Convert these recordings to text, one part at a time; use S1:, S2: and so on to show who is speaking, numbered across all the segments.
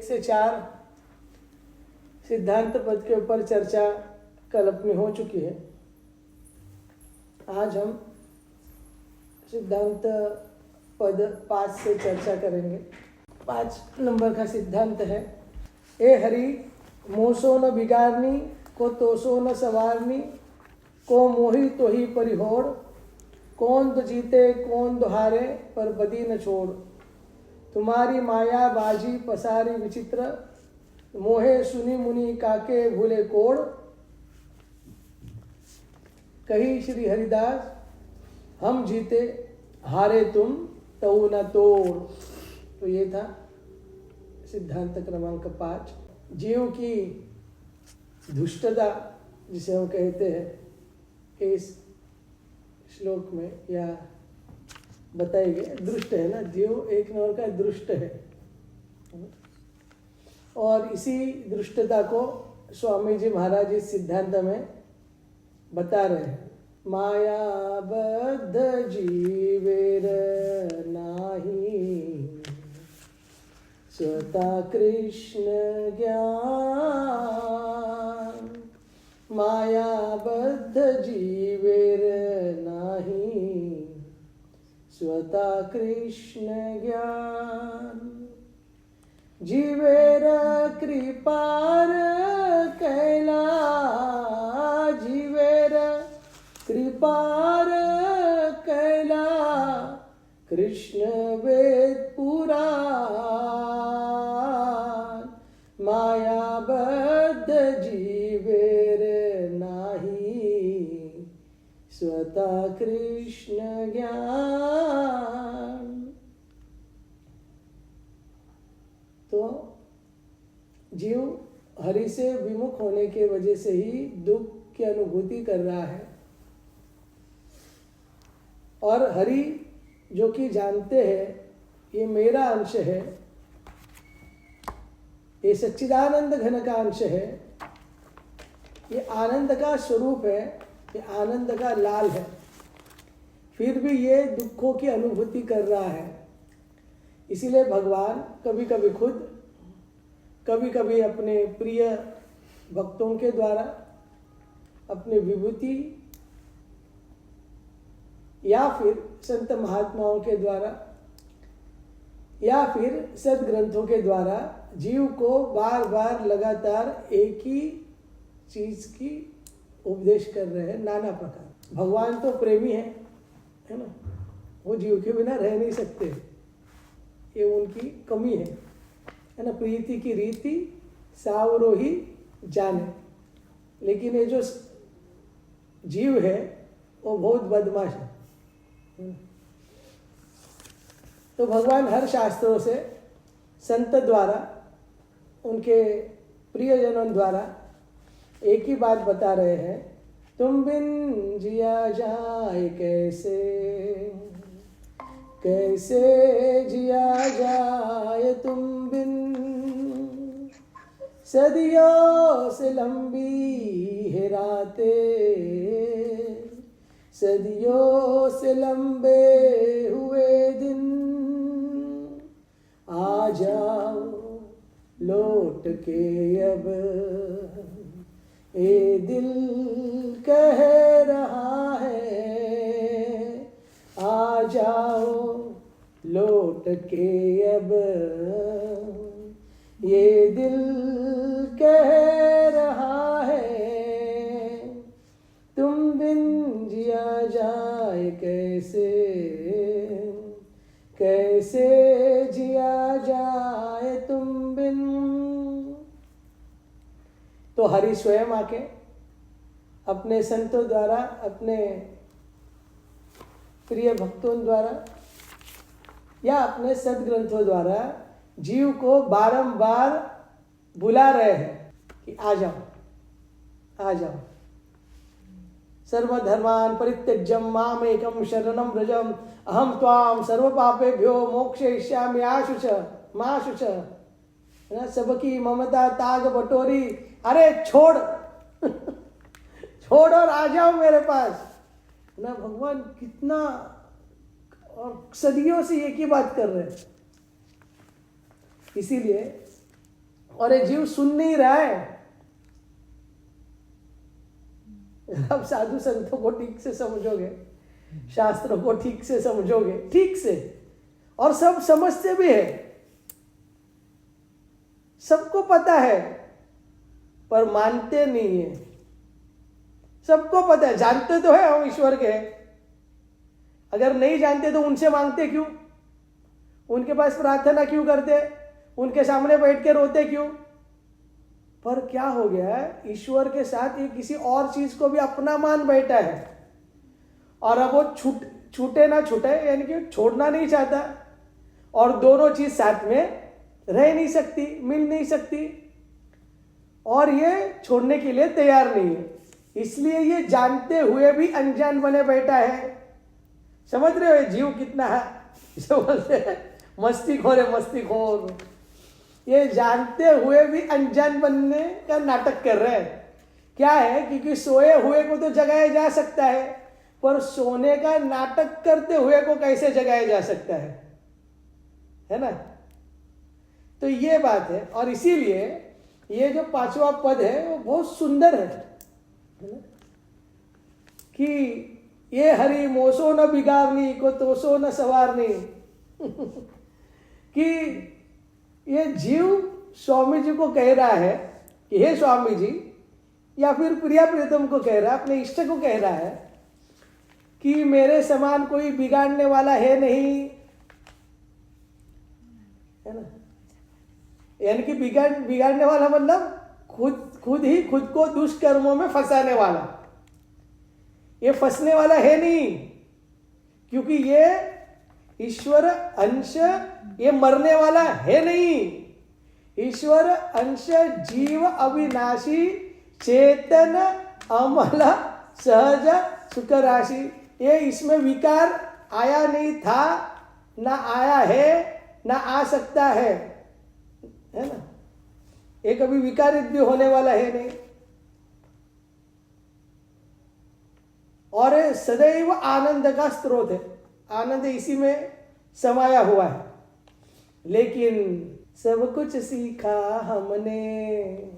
S1: से 4 सिद्धांत पद के ऊपर चर्चा कल अपनी हो चुकी है। आज हम सिद्धांत पद 5 से चर्चा करेंगे। 5 नंबर का सिद्धांत है, ए हरि मोसो न बिगाड़नी को तोसो न सवारनी को मोही तो ही परिहोड़ कौन तो जीते कौन तो हारे पर बदी न छोड़ तुम्हारी माया बाजी पसारी विचित्र मोहे सुनी मुनि काके भूले कोड़ कही श्री हरिदास हम जीते हारे तुम तऊ न तोड़। तो ये था सिद्धांत क्रमांक 5। जीव की दुष्टता जिसे हम कहते हैं इस श्लोक में या बताई गई, दुष्ट है ना, जीव एक नंबर का दुष्ट है। और इसी दुष्टता को स्वामी जी महाराज इस सिद्धांत में बता रहे हैं। माया बद्ध जीवेर नाही स्वतः कृष्ण ज्ञान माया बद्ध जीवेर नाही स्वतः कृष्ण ज्ञान जीवेर कृपार कैला जीवेर कृपार कैला कृष्ण वेद पुराण माया बद्ध जीवेर नाही स्वतः कृष्ण ज्ञान। तो जीव हरि से विमुख होने के वजह से ही दुख की अनुभूति कर रहा है, और हरि जो कि जानते हैं ये मेरा अंश है, ये सच्चिदानंद घन का अंश है, ये आनंद का स्वरूप है, ये आनंद का लाल है, फिर भी ये दुखों की अनुभूति कर रहा है। इसीलिए भगवान कभी कभी खुद, कभी कभी अपने प्रिय भक्तों के द्वारा, अपनी विभूति या फिर संत महात्माओं के द्वारा या फिर सदग्रंथों के द्वारा जीव को बार बार लगातार एक ही चीज की उपदेश कर रहे हैं नाना प्रकार। भगवान तो प्रेमी है ना, वो जीव के बिना रह नहीं सकते, ये उनकी कमी है ना। प्रीति की रीति सावरो ही जाने, लेकिन ये जो जीव है वो बहुत बदमाश है। तो भगवान हर शास्त्रों से संत द्वारा, उनके प्रियजनों द्वारा एक ही बात बता रहे हैं, तुम बिन जिया जाए कैसे कैसे जिया जाए तुम बिन सदियों से लंबी है रातें सदियों से लंबे हुए दिन आ जाओ लौट के अब ये दिल कह रहा है आ जाओ लौट के अब ये दिल कह रहा है तुम बिन जिया जाए कैसे कैसे जिया जाए तुम बिन। तो हरि स्वयं आके अपने संतों द्वारा, अपने प्रिय भक्तों द्वारा या अपने सदग्रंथों द्वारा जीव को बारंबार बुला रहे हैं कि आ जाओ आ जाओ। सर्वधर्मान् परित्यज्य माम एकम शरणं व्रजम अहम त्वाम सर्व पापेभ्यो मोक्षयिष्यामि आशुच माशुच। सबकी ममता ताग बटोरी, अरे छोड़ छोड़ और आ जाओ मेरे पास ना। भगवान कितना और सदियों से एक ही बात कर रहे हैं। इसीलिए और ये जीव सुन नहीं रहा है। अब साधु संतों को ठीक से समझोगे, शास्त्रों को ठीक से समझोगे, ठीक से, और सब समझते भी है, सबको पता है, पर मानते नहीं है। सबको पता है, जानते तो है हम ईश्वर के हैं, अगर नहीं जानते तो उनसे मांगते क्यों, उनके पास प्रार्थना क्यों करते, उनके सामने बैठ के रोते क्यों? पर क्या हो गया, ईश्वर के साथ ये किसी और चीज को भी अपना मान बैठा है, और अब वो छूटे ना छूटे, यानी कि छोड़ना नहीं चाहता, और दोनों चीज साथ में रह नहीं सकती, मिल नहीं सकती, और ये छोड़ने के लिए तैयार नहीं है। इसलिए ये जानते हुए भी अनजान बने बैठा है। समझ रहे हो ये जीव कितना है, जो बोलते हैं मस्तीखोर है, मस्तीखोर। ये जानते हुए भी अनजान बनने का नाटक कर रहे हैं। क्या है, क्योंकि सोए हुए को तो जगाया जा सकता है, पर सोने का नाटक करते हुए को कैसे जगाया जा सकता है ना? तो ये बात है, और इसीलिए ये जो 5वां पद है वो बहुत सुंदर है कि ये हरि मोसो न बिगाड़नी को तोसो न सवारनी। कि ये जीव स्वामी जी को कह रहा है कि हे स्वामी जी, या फिर प्रिया प्रीतम को कह रहा है, अपने इष्ट को कह रहा है कि मेरे समान कोई बिगाड़ने वाला है नहीं, है ना? यानी कि बिगाड़ने वाला मतलब खुद ही खुद को दुष्कर्मों में फंसाने वाला। ये फंसने वाला है नहीं, क्योंकि ये ईश्वर अंश, ये मरने वाला है नहीं। ईश्वर अंश जीव अविनाशी चेतन अमल सहज सुख राशि। ये इसमें विकार आया नहीं था, ना आया है, ना आ सकता है ना? ये कभी विकारित भी होने वाला है नहीं, और सदैव आनंद का स्रोत है। आनंद इसी में समाया हुआ है। लेकिन सब कुछ सीखा हमने,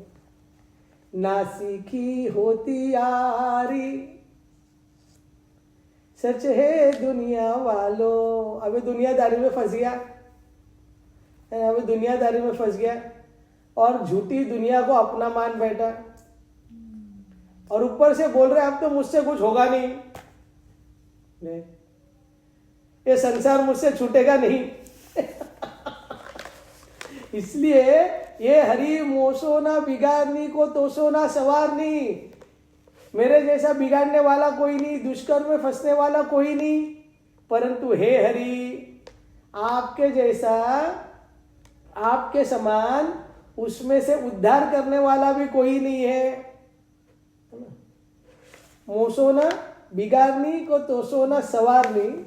S1: ना सीखी होती यारी। सच है दुनिया वालों, अभी दुनियादारी में फंस गया, अभी दुनियादारी में फंस गया, और झूठी दुनिया को अपना मान बैठा, और ऊपर से बोल रहे अब तो मुझसे कुछ होगा नहीं, ये संसार मुझसे छूटेगा नहीं। इसलिए ये हरि मोसो ना बिगाड़नी को तोसो ना सवारनी। मेरे जैसा बिगाड़ने वाला कोई नहीं, दुष्कर्म में फंसने वाला कोई नहीं, परंतु हे हरि, आपके जैसा, आपके समान उसमें से उद्धार करने वाला भी कोई नहीं है। मोसो न बिगाड़नी को तोसो न सवारनी।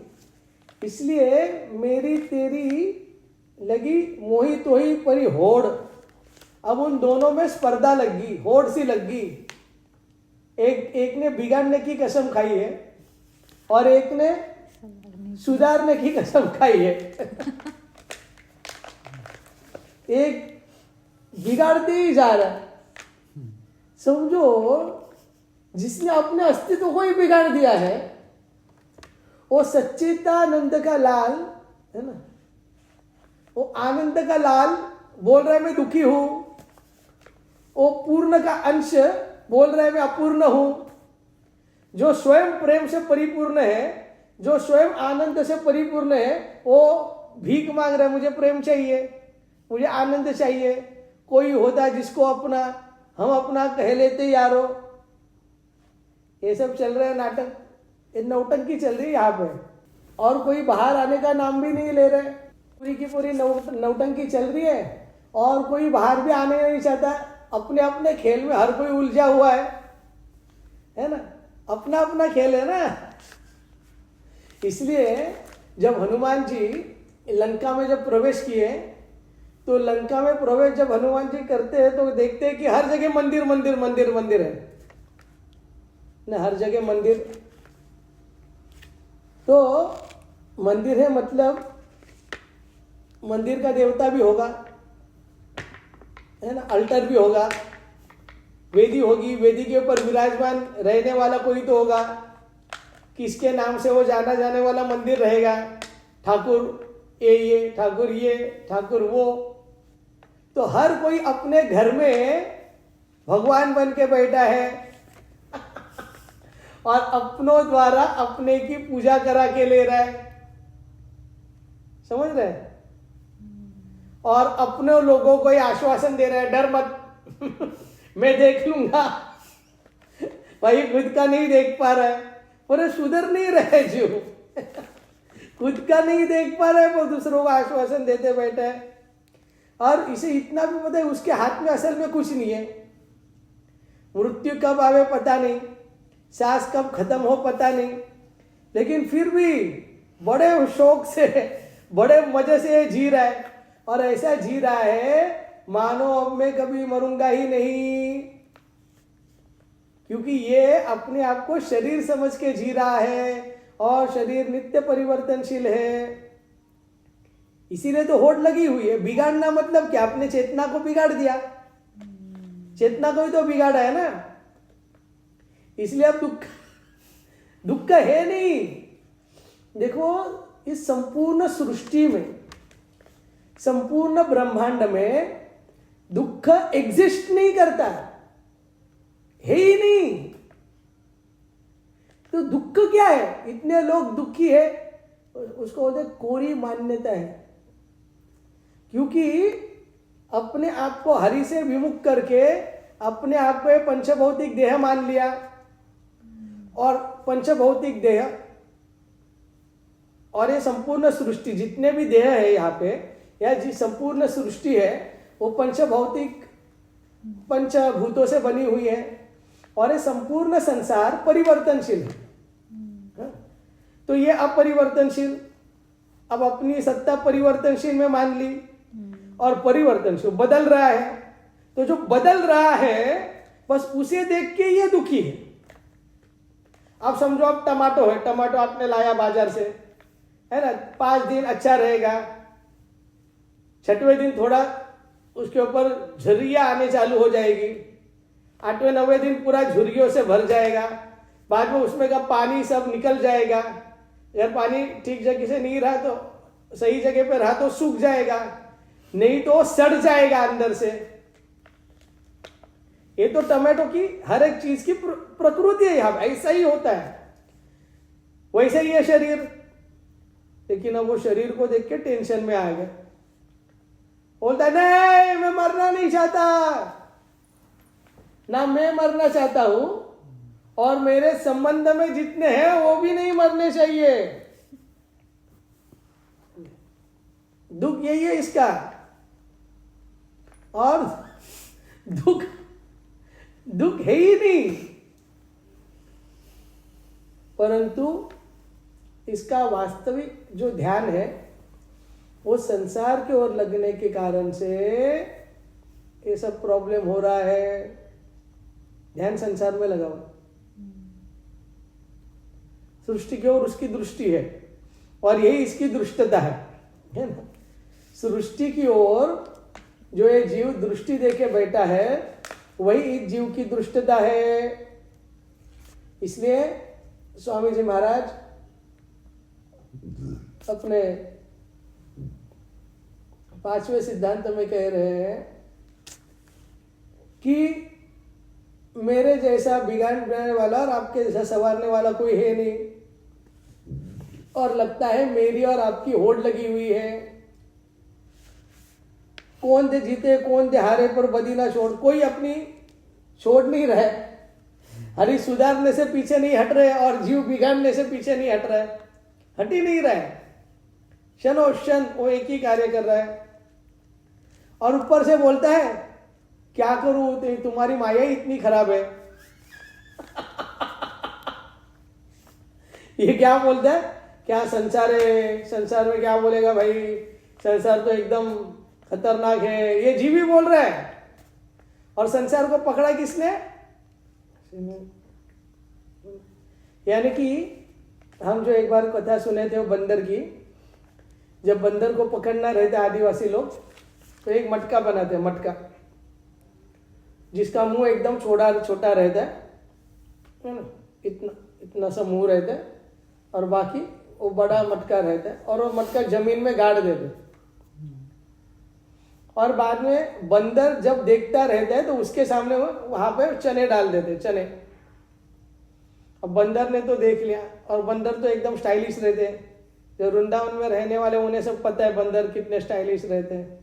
S1: इसलिए मेरी तेरी लगी मोही तोही परी होड़। अब उन दोनों में स्पर्धा लगी, होड़ सी लगी। एक ने बिगाड़ने की कसम खाई है, और एक ने सुधारने की कसम खाई है। एक बिगाड़ते ही जा रहा है। समझो, जिसने अपने अस्तित्व को ही बिगाड़ दिया है, वो सच्चिदानंद का लाल है ना, वो आनंद का लाल बोल रहा है मैं दुखी हूं, वो पूर्ण का अंश बोल रहा है मैं अपूर्ण हूं। जो स्वयं प्रेम से परिपूर्ण है, जो स्वयं आनंद से परिपूर्ण है, वो भीख मांग रहा है, मुझे प्रेम चाहिए, मुझे आनंद चाहिए। कोई होता है जिसको अपना, हम अपना कह लेते यारो। ये सब चल रहा है नाटक, ये नौटंकी चल रही है यहाँ पे, और कोई बाहर आने का नाम भी नहीं ले रहे। पूरी की पूरी नौटंकी चल रही है, और कोई बाहर भी आने नहीं चाहता। अपने अपने खेल में हर कोई उलझा हुआ है ना? अपना अपना खेल है ना। इसलिए जब हनुमान जी लंका में जब प्रवेश किए, तो लंका में प्रवेश जब हनुमान जी करते हैं तो देखते हैं कि हर जगह मंदिर मंदिर मंदिर मंदिर है ना, हर जगह मंदिर। तो मंदिर है मतलब मंदिर का देवता भी होगा, है ना, अल्टर भी होगा, वेदी होगी, वेदी के ऊपर विराजमान रहने वाला कोई तो होगा, किसके नाम से वो जाना जाने वाला मंदिर रहेगा, ठाकुर ये ठाकुर वो। तो हर कोई अपने घर में भगवान बन के बैठा है और अपनों द्वारा अपने की पूजा करा के ले रहा है, समझ रहे हैं? और अपने लोगों को ये आश्वासन दे रहा है, डर मत मैं देख लूंगा। भाई खुद का नहीं देख पा रहा है, पर सुधर नहीं रहे जो खुद का नहीं देख पा रहा है, वो दूसरों को आश्वासन देते बैठा है। और इसे इतना भी पता है उसके हाथ में असल में कुछ नहीं है, मृत्यु कब आवे पता नहीं, सांस कब खत्म हो पता नहीं, लेकिन फिर भी बड़े शौक से बड़े मजे से जी रहा है। और ऐसा जी रहा है मानो अब मैं कभी मरूंगा ही नहीं, क्योंकि ये अपने आप को शरीर समझ के जी रहा है और शरीर नित्य परिवर्तनशील है। इसीलिए तो होड़ लगी हुई है। बिगाड़ना मतलब क्या? अपने चेतना को बिगाड़ दिया, चेतना को ही तो बिगाड़ा है ना, इसलिए अब दुख का है नहीं। देखो इस संपूर्ण सृष्टि में, संपूर्ण ब्रह्मांड में दुख एग्जिस्ट नहीं करता है ही नहीं। तो दुख क्या है? इतने लोग दुखी है, उसको बोलते कोरी मान्यता है, क्योंकि अपने आप को हरि से विमुख करके अपने आप को पंचभौतिक देह मान लिया। और पंचभौतिक देह और ये संपूर्ण सृष्टि, जितने भी देह है यहाँ पे, या जी संपूर्ण सृष्टि है वो पंचभौतिक पंचभूतों से बनी हुई है। और ये संपूर्ण संसार परिवर्तनशील है। तो ये अपरिवर्तनशील, अब अपनी सत्ता परिवर्तनशील में मान ली और परिवर्तनशील बदल रहा है। तो जो बदल रहा है बस उसे देख के ये दुखी है। आप समझो आप टमाटो है, टमाटो आपने लाया बाजार से, है ना, 5 दिन अच्छा रहेगा, 6वें दिन थोड़ा उसके ऊपर झुर्रियाँ आने चालू हो जाएगी, 8वें 9वें दिन पूरा झुर्रियों से भर जाएगा, बाद में उसमें का पानी सब निकल जाएगा। अगर पानी ठीक जगह से नहीं रहा तो, सही जगह पे रहा तो सूख जाएगा, नहीं तो सड़ जाएगा अंदर से। ये तो टमाटो की हर एक चीज की प्रकृति है, यहाँ ऐसा ही होता है। वैसे ही है शरीर, लेकिन अब वो शरीर को देख के टेंशन में आ गया, बोलता नहीं मैं मरना नहीं चाहता, ना मैं मरना चाहता हूं और मेरे संबंध में जितने हैं वो भी नहीं मरने चाहिए। दुख यही है इसका। और दुख है ही नहीं, परंतु इसका वास्तविक जो ध्यान है वो संसार की ओर लगने के कारण से ये सब प्रॉब्लम हो रहा है। ध्यान संसार में लगा हुआ, सृष्टि की ओर उसकी दृष्टि है और यही इसकी दृष्टता है ना। सृष्टि की ओर जो ये जीव दृष्टि देके बैठा है वही इस जीव की दृष्टता है। इसलिए स्वामी जी महाराज अपने 5वें सिद्धांत में कह रहे हैं कि मेरे जैसा बिगाड़ने वाला और आपके जैसा संवारने वाला कोई है नहीं, और लगता है मेरी और आपकी होड़ लगी हुई है। कौन दे जीते कौन दे हारे पर बदी ना छोड़, कोई अपनी छोड़ नहीं रहे। हरि सुधारने से पीछे नहीं हट रहे और जीव बिगाड़ने से पीछे नहीं हट रहे, हट ही नहीं रहे। क्षणों क्षण वो एक ही कार्य कर रहा है। और ऊपर से बोलता है क्या करूं, तुम्हारी माया ही इतनी खराब है। ये क्या बोलता है, क्या संसार है, संसार में क्या बोलेगा भाई, संसार तो एकदम खतरनाक है, ये जीव ही बोल रहा है। और संसार को पकड़ा किसने? यानी कि हम जो एक बार कथा सुने थे वो बंदर की, जब बंदर को पकड़ना रहता आदिवासी लोग तो एक मटका बनाते हैं, मटका जिसका मुंह एकदम छोटा छोटा रहता है ना, इतना इतना सा मुंह रहता है, और बाकी वो बड़ा मटका रहता है, और वो मटका जमीन में गाड़ देते। और बाद में बंदर जब देखता रहता है तो उसके सामने वो वहां पे चने डाल देते, चने। अब बंदर ने तो देख लिया, और बंदर तो एकदम स्टाइलिश रहते हैं, जो वृंदावन में रहने वाले उन्हें सब पता है बंदर कितने स्टाइलिश रहते हैं,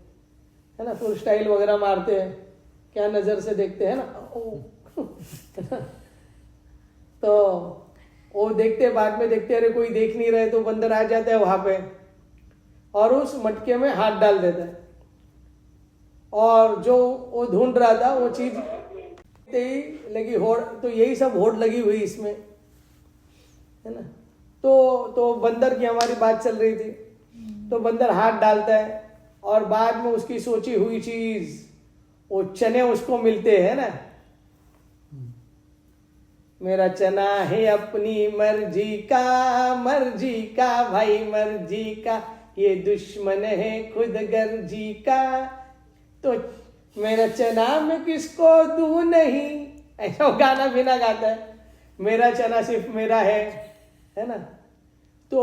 S1: है ना, फुल स्टाइल वगैरह मारते हैं, क्या नजर से देखते हैं ना। तो वो देखते, बाद में देखते अरे कोई देख नहीं रहे, तो बंदर आ जाता है वहां पे और उस मटके में हाथ डाल देता है, और जो वो ढूंढ रहा था वो चीज लगी होड़, तो यही सब होड़ लगी हुई इसमें, है ना। तो बंदर की हमारी बात चल रही थी, तो बंदर हाथ डालता है और बाद में उसकी सोची हुई चीज, वो चने उसको मिलते हैं ना। मेरा चना है अपनी मर्जी का भाई मर्जी का, ये दुश्मन है खुद गर्जी का, तो मेरा चना मैं किसको दूं नहीं, ऐसा वो गाना बिना गाता है, मेरा चना सिर्फ मेरा है ना। तो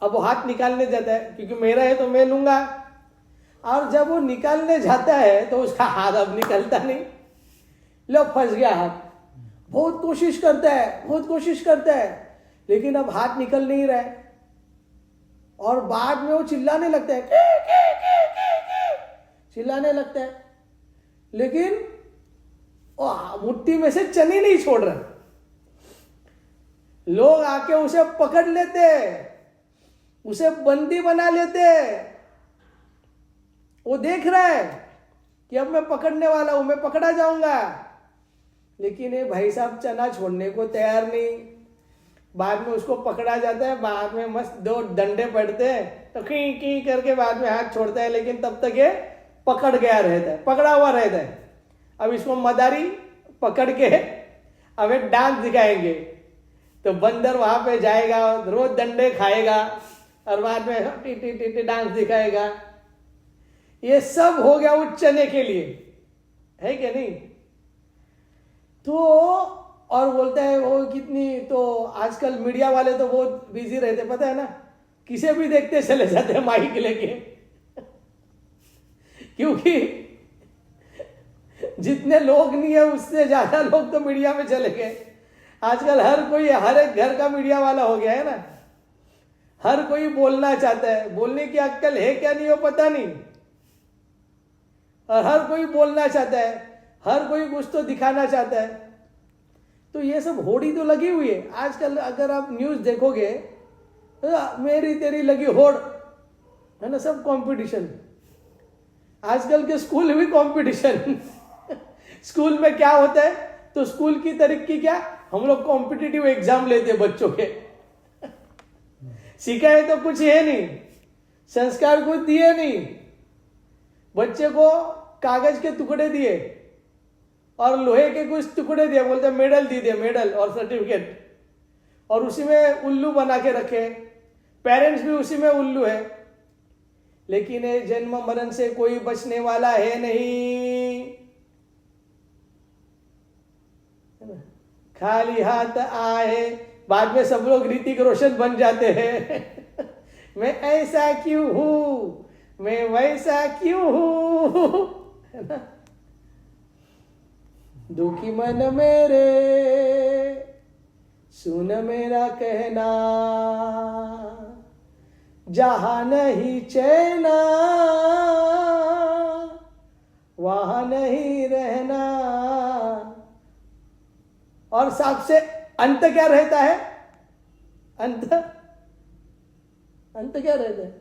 S1: अब वो हाथ निकालने जाता है, क्योंकि मेरा है तो मैं लूंगा, और जब वो निकालने जाता है तो उसका हाथ अब निकलता नहीं, लो फंस गया हाथ। बहुत कोशिश करता है, लेकिन अब हाथ निकल नहीं रहा है, और बाद में वो चिल्लाने लगता है, चिल्लाने लगता है, लेकिन मुट्ठी में से चने नहीं छोड़ रहा। लोग आके उसे पकड़ लेते, उसे बंदी बना लेते, वो देख रहा है कि अब मैं पकड़ने वाला हूं, मैं पकड़ा जाऊंगा, लेकिन ये भाई साहब चना छोड़ने को तैयार नहीं। बाद में उसको पकड़ा जाता है, बाद में मस्त 2 डंडे पड़ते हैं, तो की की करके बाद में हाथ छोड़ता है, लेकिन तब तक ये पकड़ गया रहता है, पकड़ा हुआ रहता है। अब इसको मदारी पकड़ के अब एक डांस दिखाएंगे, तो बंदर वहां पे जाएगा, रोज डंडे खाएगा, और बाद में T T T T dance दिखाएगा। ये सब हो गया उस चने के लिए, है क्या नहीं। तो और बोलता है वो कितनी, तो आजकल मीडिया वाले तो बहुत बिजी रहते, पता है ना, किसे भी देखते चले जाते हैं माइक लेके, क्योंकि जितने लोग नहीं है उससे ज्यादा लोग तो मीडिया में चले गए। आजकल हर एक घर का मीडिया वाला हो गया है ना, हर कोई बोलना चाहता है, बोलने की अक्कल है क्या नहीं हो पता नहीं, और हर कोई बोलना चाहता है, हर कोई कुछ तो दिखाना चाहता है। तो ये सब होड़ी तो लगी हुई है आजकल। अगर आप न्यूज देखोगे तो मेरी तेरी लगी होड़, है ना, सब कंपटीशन। आजकल के स्कूल भी कंपटीशन। स्कूल में क्या होता है, तो स्कूल की तरक्की क्या, हम लोग कॉम्पिटिटिव एग्जाम लेते बच्चों के। सिखाए तो कुछ है नहीं, संस्कार कुछ दिए नहीं, बच्चे को कागज के टुकड़े दिए और लोहे के कुछ टुकड़े दिए, बोलते मेडल दिए, मेडल और सर्टिफिकेट, और उसी में उल्लू बना के रखे, पेरेंट्स भी उसी में उल्लू है। लेकिन ये जन्म मरण से कोई बचने वाला है नहीं, खाली हाथ आए, बाद में सब लोग ऋतिक रोशन बन जाते हैं। मैं ऐसा क्यों हूं, मैं वैसा क्यों हूं, है ना। दुखी मन मेरे सुन मेरा कहना, जहां नहीं चैना वहां नहीं रहना। और सबसे अंत क्या रहता है, अंत क्या रहता है,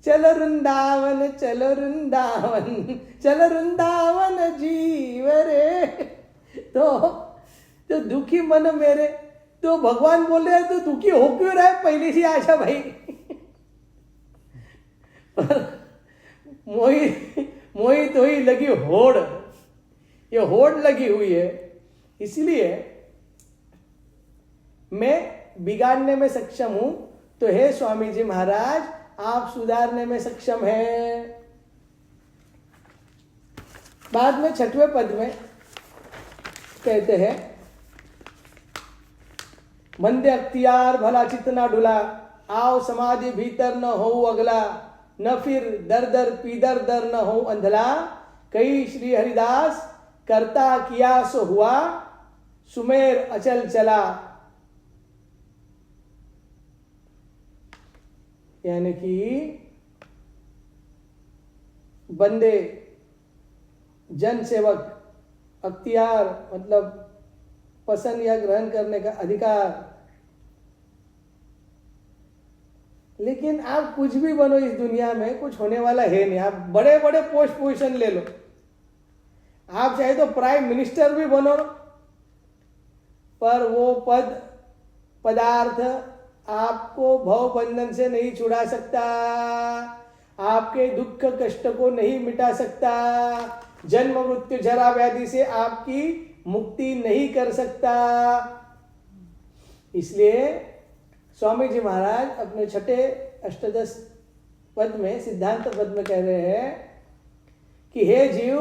S1: चलो वृंदावन चलो वृंदावन चलो वृंदावन जीव रे। तो दुखी मन मेरे, तो भगवान बोल रहे हैं तो दुखी हो क्यों रहा है, पहले से आशा भाई। मोही तो ही लगी होड़, ये होड़ लगी हुई है, इसलिए मैं बिगाड़ने में सक्षम हूं। तो हे स्वामी जी महाराज, आप सुधारने में सक्षम हैं। बाद में 6वें पद में कहते हैं, मंदे अख्तियार भला चितना डुला, आओ समाधि भीतर न हो अगला, न फिर दर दर पीदर दर न हो अंधला, कई श्री हरिदास करता किया सो हुआ, सुमेर अचल चला। यानी कि बंदे, जन सेवक, अख्तियार मतलब पसंद या ग्रहण करने का अधिकार। लेकिन आप कुछ भी बनो इस दुनिया में, कुछ होने वाला है नहीं। आप बड़े बड़े पोस्ट पोजीशन ले लो, आप चाहे तो प्राइम मिनिस्टर भी बनो, पर वो पदार्थ आपको भव बंधन से नहीं छुड़ा सकता, आपके दुख कष्ट को नहीं मिटा सकता, जन्म मृत्यु जरा व्याधि से आपकी मुक्ति नहीं कर सकता। इसलिए स्वामी जी महाराज अपने 6 अष्टादश पद में, सिद्धांत पद में कह रहे हैं कि हे जीव,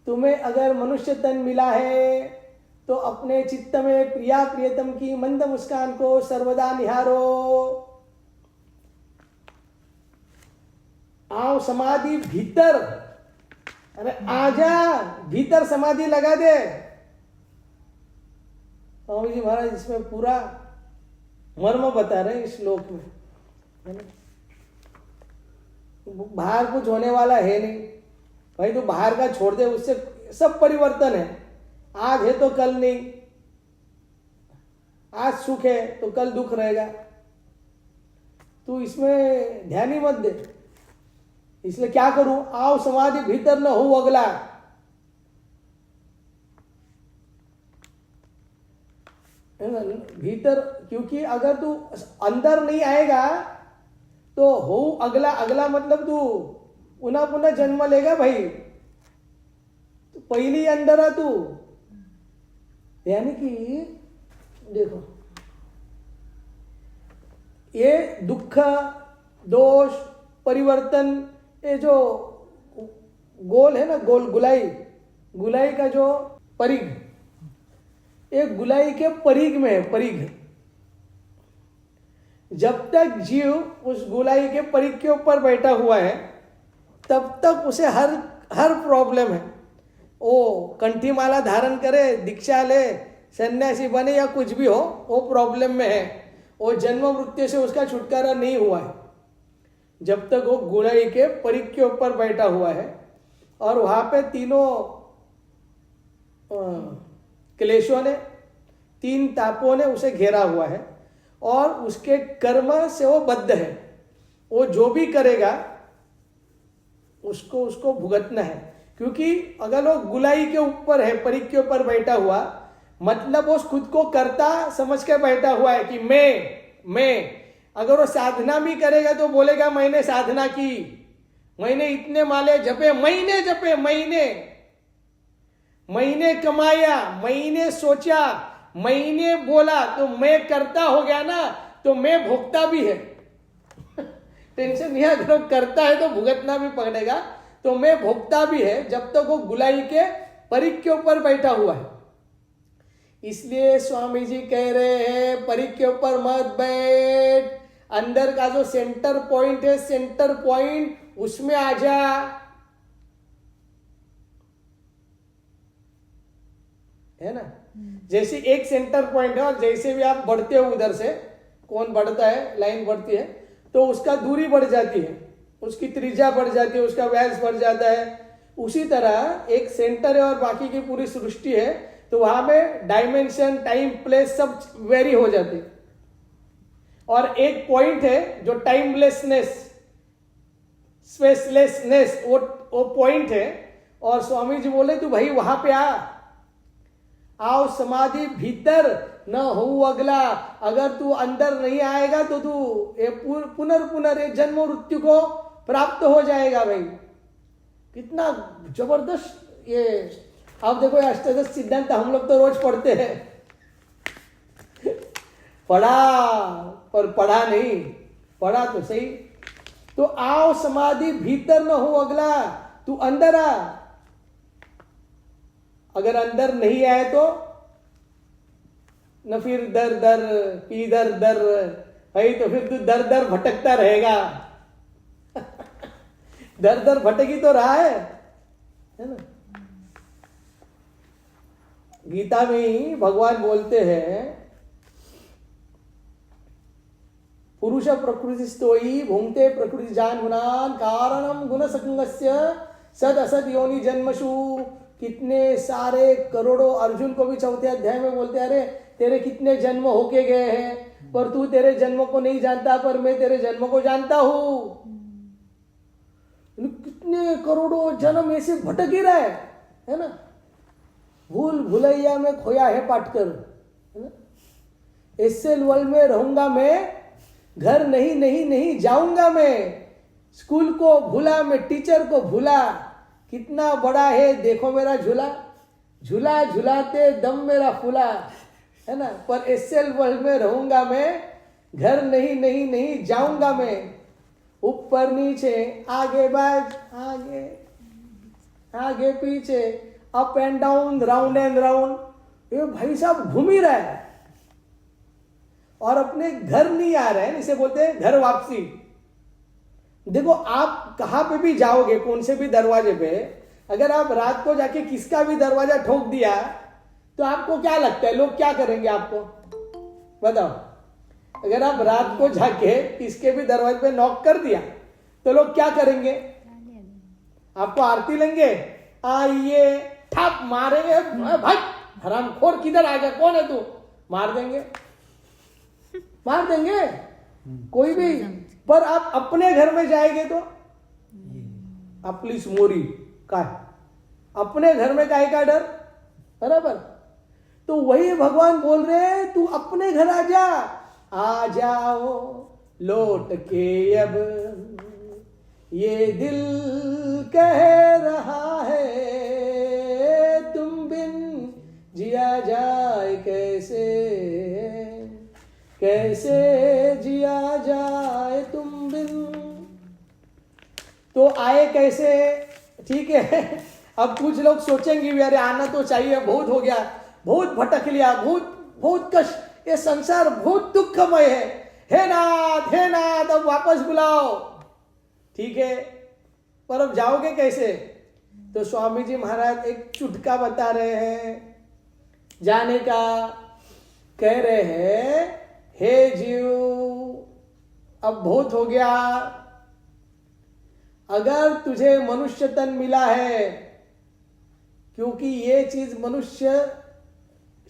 S1: तुम्हें अगर मनुष्य तन मिला है तो अपने चित्त में प्रिया प्रियतम की मंद मुस्कान को सर्वदा निहारो। आओ समाधि भीतर, अरे आजा भीतर समाधि लगा दे। स्वामी जी महाराज इसमें पूरा मर्म बता रहे हैं इस श्लोक में, है ना। बाहर कुछ होने वाला है नहीं भाई, तो बाहर का छोड़ दे, उससे सब परिवर्तन है। आज है तो कल नहीं, आज सुख है तो कल दुख रहेगा, तू इसमें ध्यान ही मत दे। इसलिए क्या करूं, आओ समाधि भीतर न हो अगला। भीतर, क्योंकि अगर तू अंदर नहीं आएगा तो हो अगला, अगला मतलब तू पुनः पुनः जन्म लेगा भाई, तो पहली अंदर आ तू। यानी कि देखो, ये दुख, दोष, परिवर्तन, ये जो गोल है ना, गुलाई का जो परिघ, एक गुलाई के परिघ में है, परिघ। जब तक जीव उस गुलाई के परिघ के ऊपर बैठा हुआ है तब तक उसे हर प्रॉब्लम है। वो कंठी माला धारण करे, दीक्षा ले, सन्यासी बने या कुछ भी हो, वो प्रॉब्लम में है। वो जन्म मृत्यु से उसका छुटकारा नहीं हुआ है जब तक वो गुलाई के परिघ के ऊपर बैठा हुआ है। और वहां पे तीनों क्लेशों ने, 3 तापों ने उसे घेरा हुआ है और उसके कर्म से वो बद्ध है। वो जो भी करेगा उसको भुगतना है, क्योंकि अगर वो गुलाई के ऊपर है, परिघ के ऊपर बैठा हुआ, मतलब वो खुद को करता समझ के बैठा हुआ है कि मैं। अगर वो साधना भी करेगा तो बोलेगा मैंने साधना की, मैंने इतने माले जपे, मैंने कमाया, मैंने सोचा, मैंने बोला, तो मैं करता हो गया ना, तो मैं भोगता भी है। टेंशन नहीं, अगर वो करता है तो भुगतना भी पड़ेगा, तो मैं भोगता भी है जब तक वो गुलाई के परिघ के ऊपर बैठा हुआ है। इसलिए स्वामी जी कह रहे हैं परिघ के ऊपर मत बैठ, अंदर का जो सेंटर पॉइंट है, सेंटर पॉइंट उसमें आ जा। है ना, जैसे एक सेंटर पॉइंट है और जैसे भी आप बढ़ते हो उधर से, कौन बढ़ता है, लाइन बढ़ती है तो उसका दूरी बढ़ जाती है, उसकी त्रिज्या बढ़ जाती है, उसका व्यास बढ़ जाता है। उसी तरह एक सेंटर है और बाकी की पूरी सृष्टि है, तो वहां में डायमेंशन, टाइम, प्लेस सब वेरी हो जाते हैं। और एक पॉइंट है जो टाइमलेसनेस, स्पेसलेसनेस, वो पॉइंट है। और स्वामी जी बोले तू भाई वहां पे आओ समाधि भीतर न हो अगला। अगर तू अंदर नहीं आएगा तो तू पुनर्पुनर जन्म मृत्यु को प्राप्त हो जाएगा। भाई कितना जबरदस्त ये। अब देखो अष्टादश सिद्धांत हम लोग तो रोज पढ़ते हैं, पढ़ा पर पढ़ा नहीं, पढ़ा तो सही, तो आओ समाधि भीतर न हो अगला, तू अंदर आ। अगर अंदर नहीं आए तो न फिर दर दर इधर दर है, तो फिर तू दर दर भटकता रहेगा। दर दर भटकी तो रहा है ना। गीता में ही भगवान बोलते हैं, पुरुष प्रकृति स्तोई भुंगते प्रकृति जान गुणान कारणम गुण संगस्य सद असद योनि जन्मशु। कितने सारे करोड़ों, अर्जुन को भी चौथे अध्याय में बोलते हैं, अरे तेरे कितने जन्म होके गए हैं, पर तू तेरे जन्म को नहीं जानता, पर मैं तेरे जन्म को जानता हूं। कितने करोड़ों जन्म ऐसे भटक ही रहा है ना। भूल भुलैया में खोया है पाटकर, है ना। एसएल वर्ल्ड में रहूंगा मैं, घर नहीं नहीं नहीं जाऊंगा मैं, स्कूल को भूला मैं, टीचर को भूला, कितना बड़ा है देखो मेरा झूला, झूला झूलाते दम मेरा फूला, है ना। पर एसएल वर्ल्ड में रहूंगा मैं, घर नहीं नहीं नहीं जाऊंगा मैं, ऊपर नीचे आगे बाज आगे आगे पीछे, up and down round and round, ये भाई साहब घूम ही रहा है और अपने घर नहीं आ रहे हैं। इसे बोलते हैं घर वापसी। देखो आप कहां पे भी जाओगे, कौन से भी दरवाजे पे, अगर आप रात को जाके किसका भी दरवाजा ठोक दिया तो आपको क्या लगता है लोग क्या करेंगे आपको, बताओ। अगर आप रात को जाके किसके भी दरवाजे पे नॉक कर दिया तो लोग क्या करेंगे, आपको आरती लेंगे, आइए ठप मारेंगे, भाई हरामखोर किधर आ गया, कौन है तू, मार देंगे, मार देंगे कोई भी। पर आप अपने घर में जाएंगे तो आप पुलिस मोरी का है, अपने घर में काहे का डर, बराबर। तो वही भगवान बोल रहे हैं, तू अपने घर आ जाओ लौट के अब, ये दिल कह रहा है तुम बिन जिया जाए कैसे, कैसे जिया जाए तुम बिन। तो आए कैसे, ठीक है। अब कुछ लोग सोचेंगे भी अरे आना तो चाहिए, बहुत हो गया, बहुत भटक लिया, बहुत कष्ट, ये संसार बहुत दुखमय है नाथ अब वापस बुलाओ, ठीक है। पर अब जाओगे कैसे, तो स्वामी जी महाराज एक चुटका बता रहे हैं जाने का। कह रहे हैं, हे जीव अब बहुत हो गया, अगर तुझे मनुष्य तन मिला है, क्योंकि ये चीज मनुष्य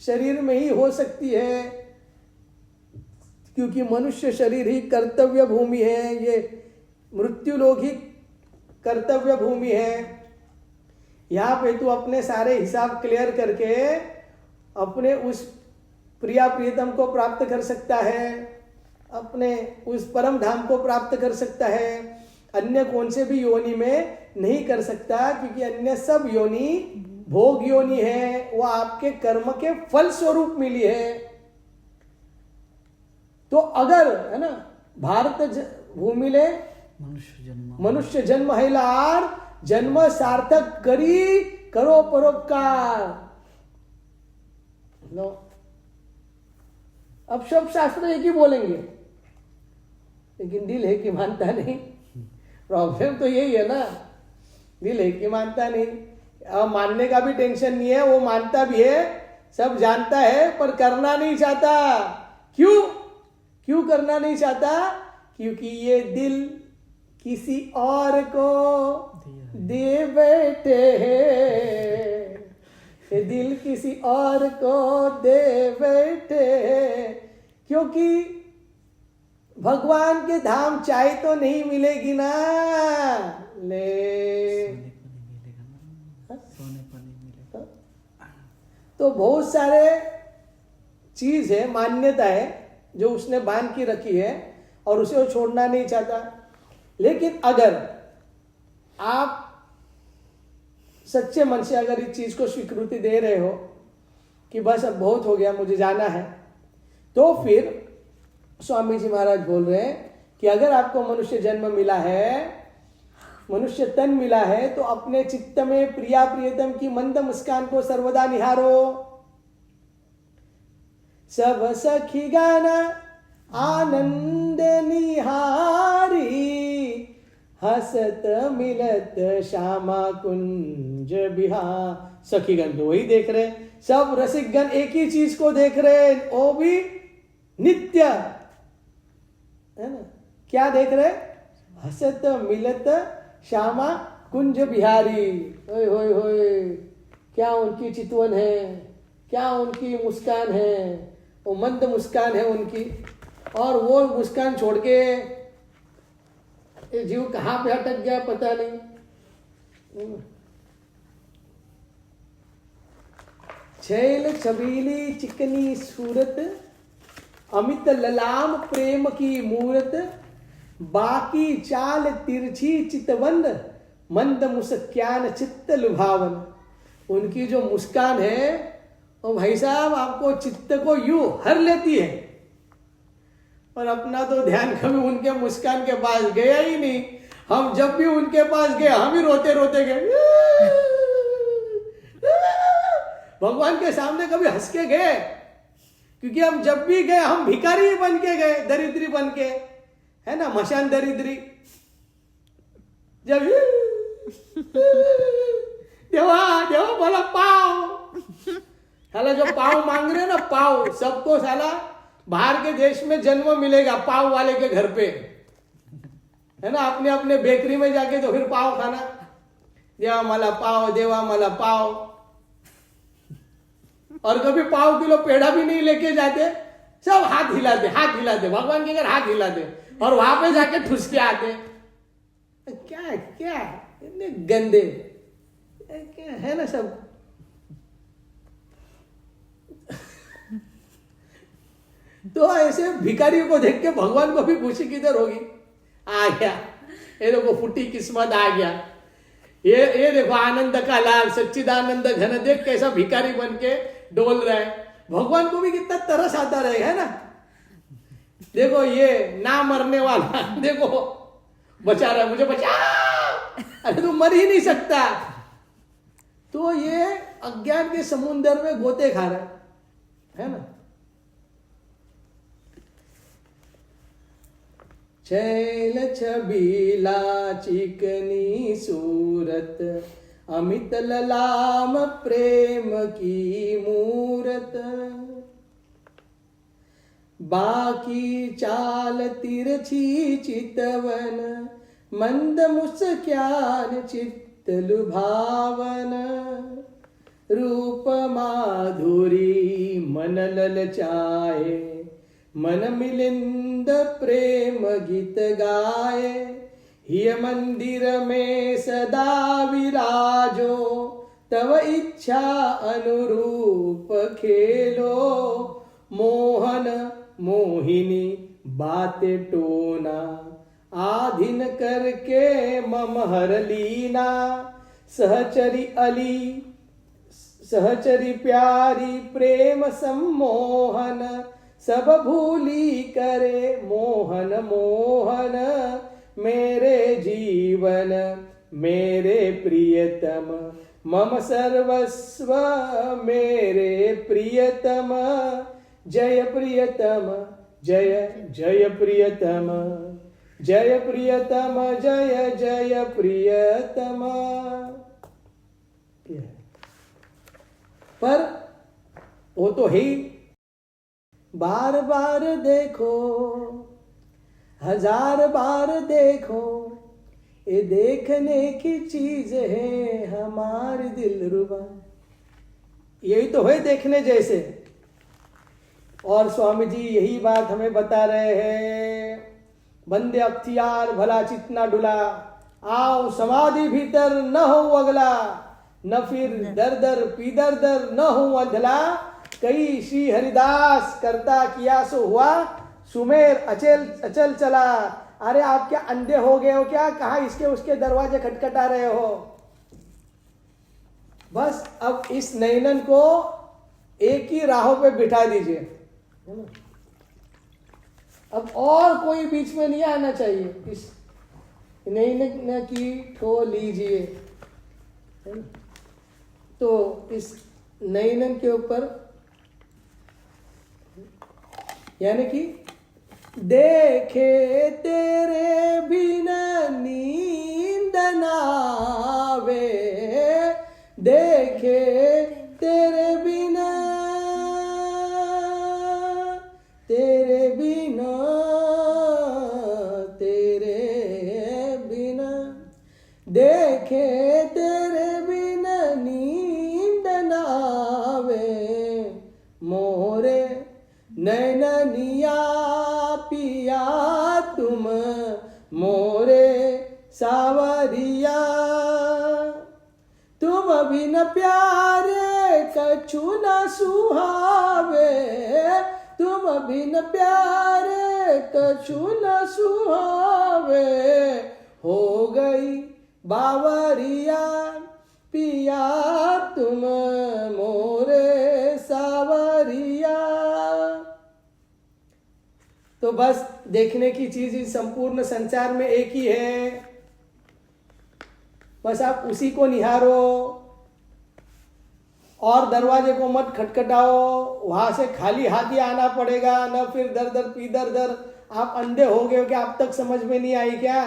S1: शरीर में ही हो सकती है, क्योंकि मनुष्य शरीर ही कर्तव्य भूमि है, ये मृत्यु लोग ही कर्तव्य भूमि है। यहां पे तू अपने सारे हिसाब क्लियर करके अपने उस प्रिया प्रियतम को प्राप्त कर सकता है, अपने उस परम धाम को प्राप्त कर सकता है। अन्य कौन से भी योनि में नहीं कर सकता, क्योंकि अन्य सब योनि भोग योनि है, वो आपके कर्म के फल स्वरूप मिली है। तो अगर है ना भारत भूमि ले मनुष्य जन्म है लार, जन्म सार्थक करी करो परोपकार। नो, अब सब शास्त्र एक ही बोलेंगे, लेकिन दिल है कि मानता नहीं। प्रॉब्लम तो यही है ना, दिल है कि मानता नहीं। अब मानने का भी टेंशन नहीं है, वो मानता भी है, सब जानता है, पर करना नहीं चाहता। क्यों करना नहीं चाहता, क्योंकि ये दिल किसी और को दे बैठे हैं, ये दिल किसी और को दे बैठे हैं। क्योंकि भगवान के धाम चाहे तो नहीं मिलेगी ना, ले तो बहुत सारे चीज है, मान्यता है जो उसने बांध की रखी है और उसे वो छोड़ना नहीं चाहता। लेकिन अगर आप सच्चे मन से अगर इस चीज को स्वीकृति दे रहे हो कि बस अब बहुत हो गया, मुझे जाना है, तो फिर स्वामी जी महाराज बोल रहे हैं कि अगर आपको मनुष्य जन्म मिला है, मनुष्य तन मिला है, तो अपने चित्त में प्रिया प्रियतम की मंद मुस्कान को सर्वदा निहारो। सब सखी गाना आनंद निहारी, हसत मिलत श्यामा कुंज बिहार। सखीगण तो वही देख रहे, सब रसिकगण एक ही चीज को देख रहे, वो भी नित्य, है ना। क्या देख रहे? हसत मिलत श्यामा कुंज बिहारी। ओए होए होए, क्या उनकी चितवन है, क्या उनकी मुस्कान है, वो मंद मुस्कान है उनकी। और वो मुस्कान छोड़ के ये जीव कहाँ पे अटक गया पता नहीं। छैल छबीली चिकनी सूरत, अमित ललाम प्रेम की मूरत, बाकी चाल तिरछी चितवंद, मंद मुस्कान चित्त लुभावन। उनकी जो मुस्कान है वो भाई साहब आपको चित्त को यूं हर लेती है। और अपना तो ध्यान कभी उनके मुस्कान के पास गया ही नहीं। हम जब भी उनके पास गए हम ही रोते रोते गए। भगवान के सामने कभी हंस के गए? क्योंकि हम जब भी गए हम भिखारी बन के गए, दरिद्री बन के, है ना, मशान दरिद्री। जब देवा देवा बोला पाव, साला जो पाव मांग रहे ना, पाव, सबको साला बाहर के देश में जन्म मिलेगा पाव वाले के घर पे, है ना। अपने अपने बेकरी में जाके तो फिर पाव खाना, देवा मला पाव, देवा मला पाव। और कभी पाव किलो पेड़ा भी नहीं लेके जाते, सब हाथ हिलाते, हाथ हिलाते, भगवान के घर हाथ हिलाते, और वहां पे जाके ठुस के आते। क्या क्या इतने गंदे क्या है ना सब। तो ऐसे भिखारियों को देख के भगवान को भी खुशी किधर होगी? आ गया, ये देखो फुटी किस्मत आ गया, ये देखो आनंद का लाल सच्चिदानंद घन, देख कैसा भिखारी बन के डोल रहा है। भगवान को भी कितना तरस आता रहेगा, है ना। देखो ये ना मरने वाला, देखो बचा रहा है, मुझे बचा, अरे तू मर ही नहीं सकता। तो ये अज्ञान के समुद्र में गोते खा रहा है ना। छैल छबीला चिकनी सूरत, अमित ललाम प्रेम की मूरत, बाकी चाल तिरछी चितवन, मंद मुस्कान चित्त लुभावन, रूप माधुरी मन ललचाए, मन मिलिंद प्रेम गीत गाए, हिय मंदिर में सदा विराजो, तव इच्छा अनुरूप खेलो, मोहन मोहिनी बाते टोना, आधीन करके मम हर लीना, सहचरी अली सहचरी प्यारी प्रेम सम्मोहन, सब भूली करे मोहन मोहन, मेरे जीवन मेरे प्रियतम, मम सर्वस्व मेरे प्रियतम, जय प्रियतम जय जय प्रियतम, जय प्रियतम जय जय प्रियतम। पर वो तो ही बार बार देखो, हजार बार देखो, ये देखने की चीज है हमारी दिलरुबा। यही तो है देखने जैसे। और स्वामी जी यही बात हमें बता रहे हैं, बंदे अख्तियार भला चितना डुला, आओ समाधि भीतर न हो अगला, न फिर दर दर पीदर दर न हो अधला, कई श्री हरिदास करता किया सो हुआ, सुमेर अचल अचल चला। अरे आप क्या अंधे हो गए हो क्या? कहा इसके उसके दरवाजे खटखटा रहे हो? बस अब इस नयनन को एक ही राहों पे बिठा दीजिए, है ना। अब और कोई बीच में नहीं आना चाहिए। इस नैनन की ठो लीजिए, है ना? तो इस नैनन के ऊपर यानी कि देखे तेरे बिना नींद नावे, देखे तेरे बिना, तेरे बिना, तेरे बिना, देखे तेरे बिना नींद नावे, मोरे नैननिया पिया तुम मोरे सावरिया, तुम बिन प्यारे कछु न सुहावे, तुम बिन प्यारे कछु न सुहावे, हो गई बावरिया पिया तुम मोरे सावरिया। तो बस देखने की चीज इस संपूर्ण संसार में एक ही है, बस आप उसी को निहारो और दरवाजे को मत खटखटाओ। वहां से खाली हाथ ही आना पड़ेगा, न फिर दर दर पी दर दर। आप अंधे हो गए हो कि आप तक समझ में नहीं आई क्या?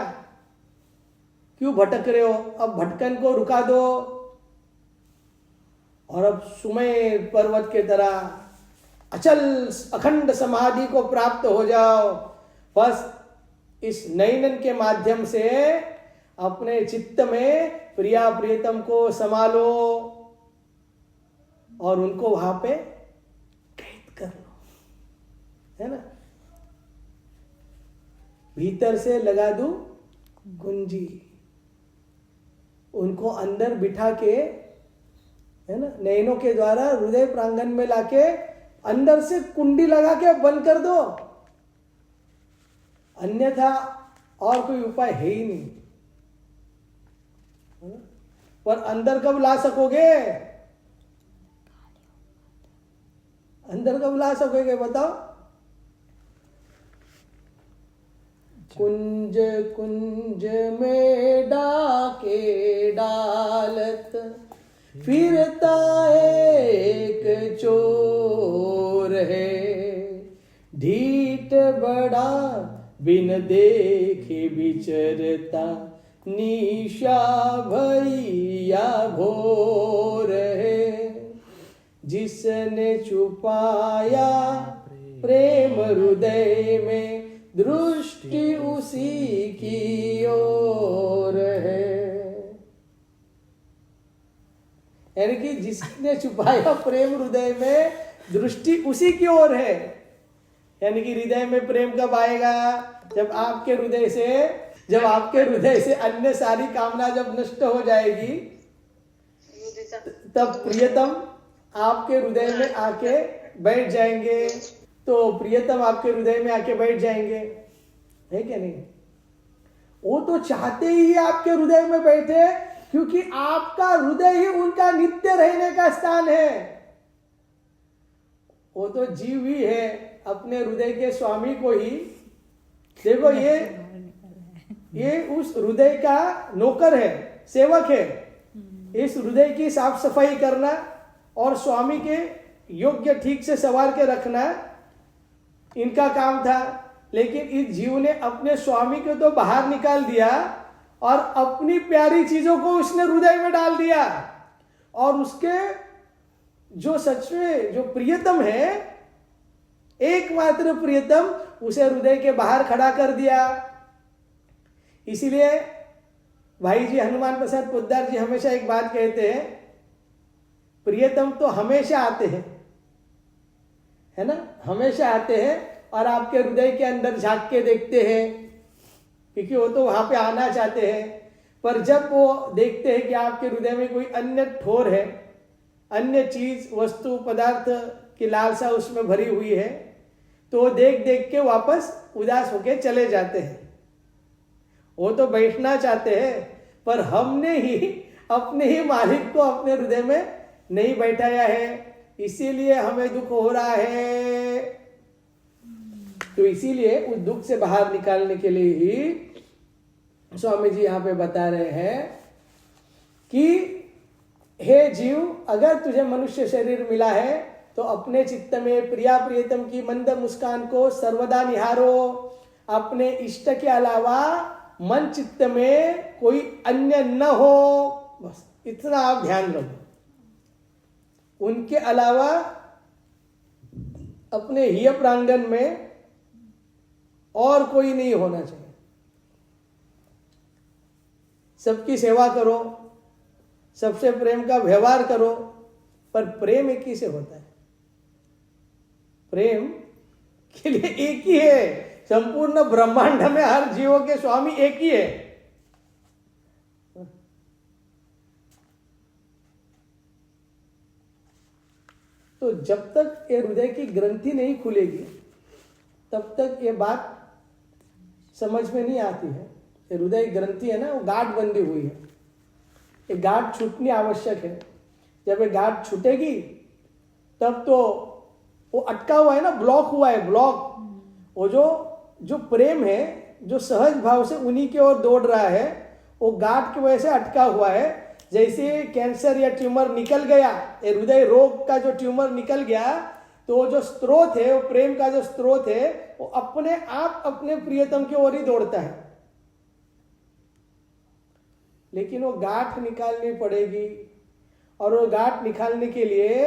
S1: क्यों भटक रहे हो? अब भटकन को रुका दो और अब सुमेर पर्वत के तरह अचल अखंड समाधि को प्राप्त हो जाओ। बस इस नैनन के माध्यम से अपने चित्त में प्रिया प्रियतम को संभालो और उनको वहां पे कैद कर लो, है ना? भीतर से लगा दूं कुंजी, उनको अंदर बिठा के, है ना, नैनों के द्वारा हृदय प्रांगण में लाके अंदर से कुंडी लगा के बंद कर दो, अन्यथा और कोई उपाय है ही नहीं। पर अंदर कब ला सकोगे? अंदर कब ला सकोगे बताओ? कुंज कुंज में डाके डालत फिरता एक चोर है, ढीठ बड़ा बिन देखे विचरता निशा भैया भोर है, जिसने छुपाया प्रेम हृदय में दृष्टि उसी की ओर है। यानी कि जिसने छुपाया प्रेम हृदय में दृष्टि उसी की ओर है। यानी कि हृदय में प्रेम कब आएगा? जब आपके हृदय से अन्य सारी कामना जब नष्ट हो जाएगी, तब प्रियतम आपके हृदय में आके बैठ जाएंगे। तो प्रियतम आपके हृदय में आके बैठ जाएंगे, है क्या नहीं? वो तो चाहते ही आपके हृदय में बैठे, क्योंकि आपका हृदय ही उनका नित्य रहने का स्थान है। वो तो जीव ही है, अपने हृदय के स्वामी को ही देखो, ये उस हृदय का नौकर है, सेवक है। इस हृदय की साफ सफाई करना और स्वामी के योग्य ठीक से संवार के रखना इनका काम था। लेकिन इस जीव ने अपने स्वामी को तो बाहर निकाल दिया और अपनी प्यारी चीजों को उसने हृदय में डाल दिया, और उसके जो सच में जो प्रियतम है, एकमात्र प्रियतम, उसे हृदय के बाहर खड़ा कर दिया। इसीलिए भाई जी हनुमान प्रसाद पोद्दार जी हमेशा एक बात कहते हैं, प्रियतम तो हमेशा आते हैं, है ना, हमेशा आते हैं और आपके हृदय के अंदर झांक के देखते हैं, क्योंकि वो तो वहां पे आना चाहते हैं। पर जब वो देखते हैं कि आपके हृदय में कोई अन्य ठोर है, अन्य चीज वस्तु पदार्थ की लालसा उसमें भरी हुई है, तो वो देख देख के वापस उदास होके चले जाते हैं। वो तो बैठना चाहते हैं, पर हमने ही अपने ही मालिक को अपने हृदय में नहीं बैठाया है, इसीलिए हमें दुख हो रहा है। तो इसीलिए उस दुख से बाहर निकालने के लिए ही स्वामी जी यहाँ पे बता रहे हैं कि हे जीव, अगर तुझे मनुष्य शरीर मिला है तो अपने चित्त में प्रिया प्रियतम की मंद मुस्कान को सर्वदा निहारो। अपने इष्ट के अलावा मन चित्त में कोई अन्य न हो, बस इतना आप ध्यान रखो। उनके अलावा अपने हिय प्रांगण में और कोई नहीं होना चाहिए। सबकी सेवा करो, सबसे प्रेम का व्यवहार करो, पर प्रेम एक ही से होता है। प्रेम के लिए एक ही है। संपूर्ण ब्रह्मांड में हर जीवों के स्वामी एक ही है। तो जब तक ये हृदय की ग्रंथि नहीं खुलेगी तब तक ये बात समझ में नहीं आती है। ये हृदय ग्रंथि है ना, वो गांठ बंधी हुई है। ये गांठ छूटनी आवश्यक है। जब ये गांठ छूटेगी तब तो वो अटका हुआ है ना, ब्लॉक हुआ है, ब्लॉक। वो जो प्रेम है, जो सहज भाव से उन्हीं की ओर दौड़ रहा है, वो गांठ की वजह से अटका हुआ है। जैसे कैंसर या ट्यूमर निकल गया, हृदय रोग का जो ट्यूमर निकल गया, तो जो स्रोत है, वो प्रेम का जो स्रोत है, वो अपने आप अपने प्रियतम की ओर ही दौड़ता है। लेकिन वो गांठ निकालनी पड़ेगी, और वो गांठ निकालने के लिए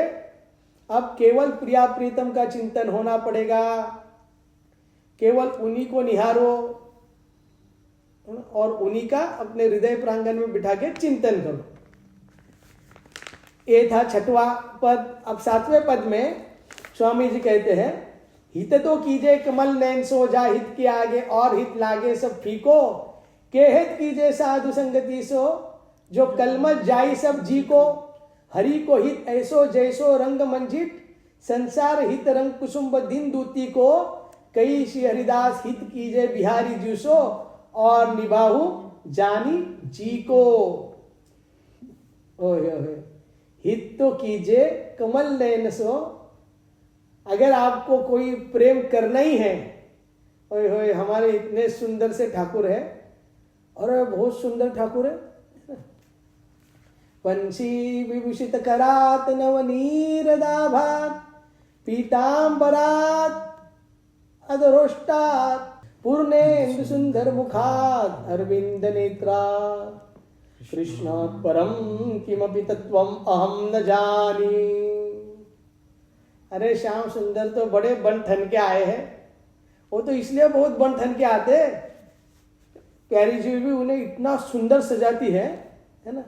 S1: अब केवल प्रिया प्रीतम का चिंतन होना पड़ेगा। केवल उन्हीं को निहारो और उन्हीं का अपने हृदय प्रांगण में बिठा के चिंतन करो। ये था 6वां पद। अब 7वें पद में स्वामी जी कहते हैं, हित तो कीजे कमल नैन सो, जा हित के आगे और हित लागे सब फीको। के हित कीजे साधु संगति सो, जो कलमत जाई सब जी को। हरि को हित ऐसो जैसो रंग मंजित, संसार हित रंग कुसुम दिन दूती को। कई श्री हरिदास हित कीजे बिहारी जूसो, और निभाहु जानी जी को। ओहे हित तो कीजे कमल नयन सो। अगर आपको कोई प्रेम करना ही है, ओए होए हमारे इतने सुंदर से ठाकुर है, और बहुत सुंदर ठाकुर है। पंछी विभूषित करात नवनीर दाभात, पीतांबरात अधरोष्टात, पूर्णेन्दु सुंदर मुखात, अरविंद नेत्रा। कृष्णात् परम किमपि तत्वम अहम न जानी। अरे श्याम सुंदर तो बड़े बन ठन के आए हैं। वो तो इसलिए बहुत बन ठन के आते, प्यारी जी भी उन्हें इतना सुंदर सजाती है ना।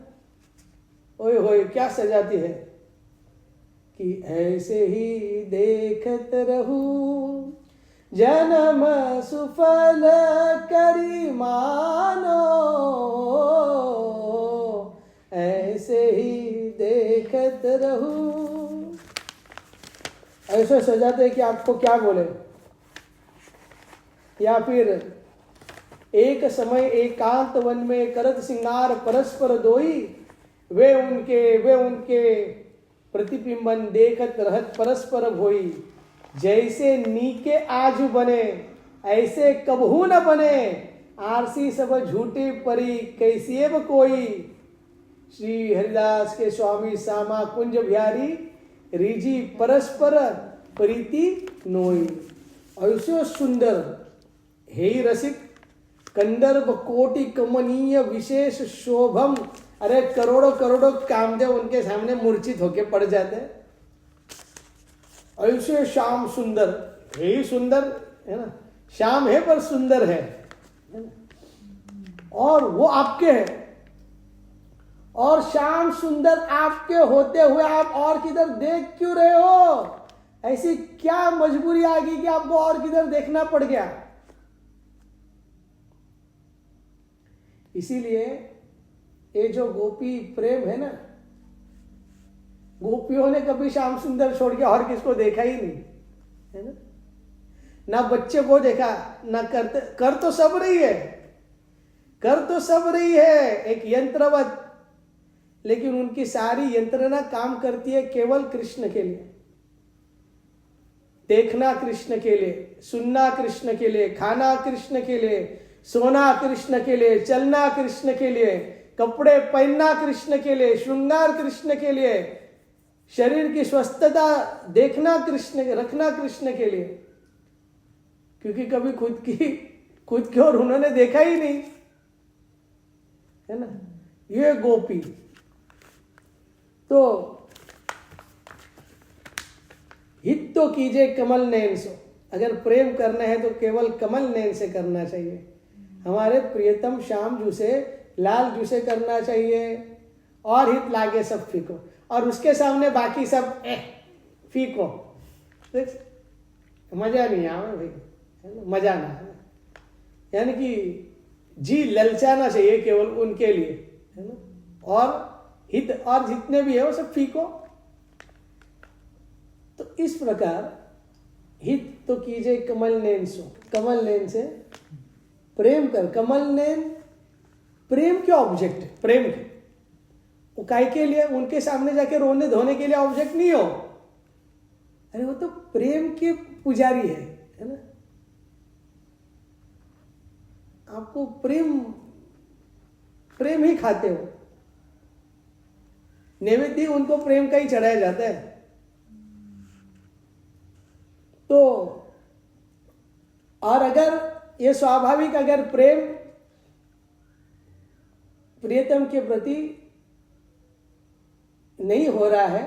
S1: ओए होए क्या सजाती है कि ऐसे ही देखत रहूं, जन्म सुफल करी मानो। ऐसे ही देखत रहूं। ऐसे सजाते कि आपको क्या बोले। या फिर एक समय एकांत वन में करत सिंगार परस्पर दोई, वे उनके प्रतिबिंबन देखत रहत परस्पर भोई। जैसे नीके आज बने ऐसे कबहू न बने, आरसी सब झूठी परी कैसिएब कोई। श्री हरिदास के स्वामी सामा कुंज बिहारी, रिजी परस्पर प्रीति नोई। ऐसे सुंदर हे रसिक, कंदर्प कोटि कमनीय विशेष शोभम। अरे करोड़ों करोड़ों कामदेव उनके सामने मूर्छित होके पड़ जाते। ऐसे श्याम सुंदर, हे सुंदर है ना, श्याम है पर सुंदर है ना? और वो आपके है, और श्याम सुंदर आपके होते हुए आप और किधर देख क्यों रहे हो? ऐसी क्या मजबूरी आ गई कि आपको और किधर देखना पड़ गया? इसीलिए ये जो गोपी प्रेम है ना, गोपियों ने कभी श्याम सुंदर छोड़ के और किसको देखा ही नहीं है ना बच्चे को देखा, ना कर तो सब रही है, कर तो सब रही है एक यंत्रवत, लेकिन उनकी सारी यंत्रणा काम करती है केवल कृष्ण के लिए। देखना कृष्ण के लिए, सुनना कृष्ण के लिए, खाना कृष्ण के लिए, सोना कृष्ण के लिए, चलना कृष्ण के लिए, कपड़े पहनना कृष्ण के लिए, श्रृंगार कृष्ण के लिए, शरीर की स्वस्थता देखना कृष्ण, रखना कृष्ण के लिए, क्योंकि कभी खुद की ओर उन्होंने देखा ही नहीं, है ना। ये गोपी तो हित तो कीजिए कमल नयन सो, अगर प्रेम करना है तो केवल कमल नयन से करना चाहिए। हमारे प्रियतम श्याम जू से, लाल जू से करना चाहिए, और हित लागे सब फीको, और उसके सामने बाकी सब फीको, मजा नहीं आवे भाई, है ना, मजा ना है। यानी कि जी ललचाना चाहिए केवल उनके लिए, है ना, और हित और जितने भी है वो सब फीको। तो इस प्रकार हित तो कीजिए कमल नयन सो, कमल नयन से प्रेम कर। कमल नयन प्रेम के ऑब्जेक्ट है, प्रेम के, वो काय के लिए, उनके सामने जाके रोने धोने के लिए ऑब्जेक्ट नहीं हो, अरे वो तो प्रेम के पुजारी है ना। आपको प्रेम ही खाते हो, नैवेद्य उनको प्रेम का ही चढ़ाया जाता है। तो और अगर ये स्वाभाविक, अगर प्रेम प्रियतम के प्रति नहीं हो रहा है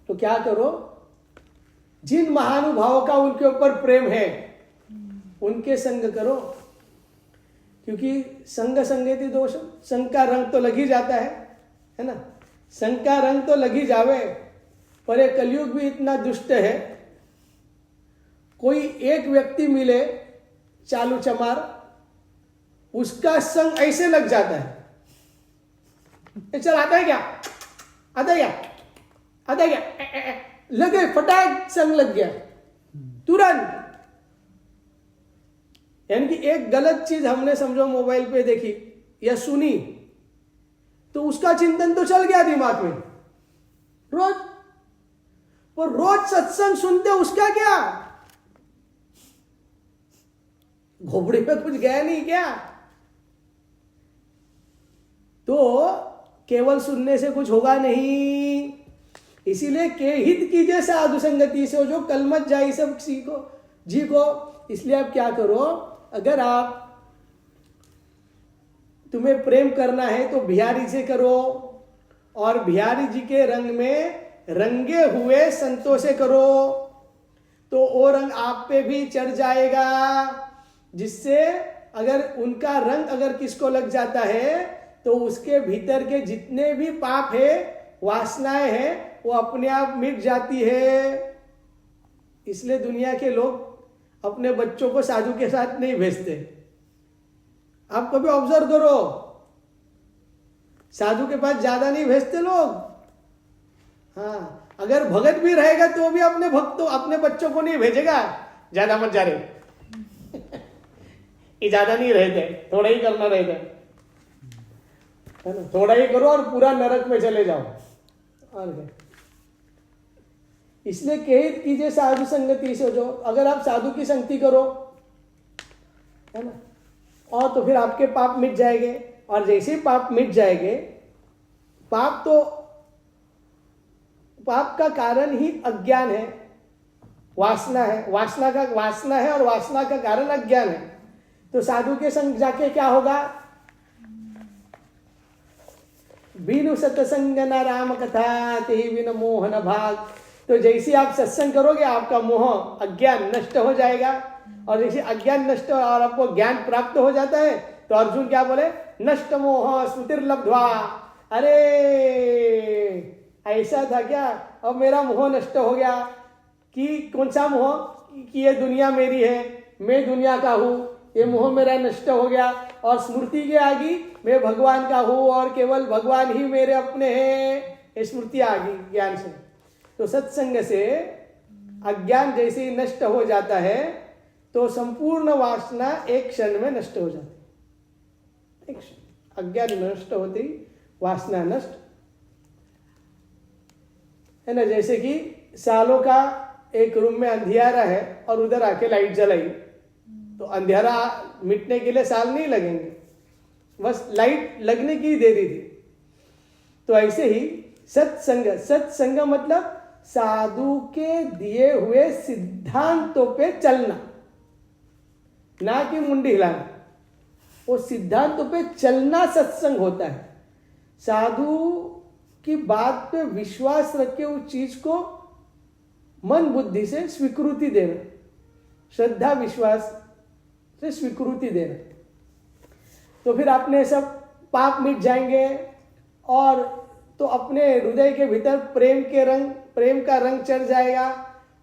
S1: तो क्या करो, जिन महानुभावों का उनके ऊपर प्रेम है उनके संग करो, क्योंकि संग संगेति दोष, संग का रंग तो लग ही जाता है ना, संग का रंग तो लग ही जावे। पर ये कलयुग भी इतना दुष्ट है, कोई एक व्यक्ति मिले चालू चमार, उसका संग ऐसे लग जाता है, चल आता है क्या, आता है क्या, आता है क्या, लगे फटाक संग लग गया तुरंत। यानी कि एक गलत चीज हमने समझो मोबाइल पे देखी या सुनी, तो उसका चिंतन तो चल गया दिमाग में रोज, और रोज सत्संग सुनते उसका क्या, घोपड़ी पे कुछ गया नहीं क्या। तो केवल सुनने से कुछ होगा नहीं, इसीलिए के हित कीजिए साधु संगति से, जो कलमत जाई सब सीखो जी को। इसलिए आप क्या करो, अगर आप तुम्हें प्रेम करना है तो बिहारी से करो, और बिहारी जी के रंग में रंगे हुए संतों से करो, तो वो रंग आप पे भी चढ़ जाएगा, जिससे अगर उनका रंग अगर किसको लग जाता है तो उसके भीतर के जितने भी पाप है, वासनाएं हैं, वो अपने आप मिट जाती है। इसलिए दुनिया के लोग अपने बच्चों को साधु के साथ नहीं भेजते। आप कभी ऑब्जर्व करो, साधु के पास ज्यादा नहीं भेजते लोग। हाँ, अगर भगत भी रहेगा तो भी अपने भक्तों, अपने बच्चों को नहीं भेजेगा, ज्यादा मत जा रहे ये ज्यादा नहीं रहते, थोड़ा ही करना रहता है ना, थोड़ा ही करो और पूरा नरक में चले जाओ। और क्या, इसलिए कहित कीजिए साधु संगति से, जो अगर आप साधु की संगति करो, है ना, और तो फिर आपके पाप मिट जाएंगे। और जैसे ही पाप मिट जाएंगे, पाप तो, पाप का कारण ही अज्ञान है, वासना है, वासना है और वासना का कारण अज्ञान है। तो साधु के संग जाके क्या होगा, बिनु सतसंग न राम कथा ते बिन मोह न भाग। तो जैसे आप सत्संग करोगे आपका मोह अज्ञान नष्ट हो जाएगा, और जैसे अज्ञान नष्ट और आपको ज्ञान प्राप्त हो जाता है, तो अर्जुन क्या बोले, नष्ट मोह स्मृतिर्लब्ध्वा। अरे ऐसा था क्या, अब मेरा मोह नष्ट हो गया। कि कौन सा मोह, कि ये दुनिया मेरी है, मैं दुनिया का हूं, ये मोह मेरा नष्ट हो गया। और स्मृति के आगे मैं भगवान का हूं और केवल भगवान ही मेरे अपने हैं, ये स्मृति आ गई ज्ञान से। तो सत्संग से अज्ञान जैसे ही नष्ट हो जाता है, तो संपूर्ण वासना एक क्षण में नष्ट हो जाती है। एक क्षण अज्ञान नष्ट होती, वासना नष्ट, है ना। जैसे कि सालों का एक रूम में अंधियारा है और उधर आके लाइट जलाई, तो अंधेरा मिटने के लिए साल नहीं लगेंगे, बस लाइट लगने की ही देरी थी। तो ऐसे ही सत्संग मतलब साधु के दिए हुए सिद्धांतों पे चलना, ना कि मुंडी हिलाना। वो सिद्धांतों पे चलना सत्संग होता है। साधु की बात पे विश्वास रख के उस चीज को मन बुद्धि से स्वीकृति देना, श्रद्धा विश्वास से स्वीकृति देना, तो फिर अपने सब पाप मिट जाएंगे और तो अपने हृदय के भीतर प्रेम का रंग चढ़ जाएगा।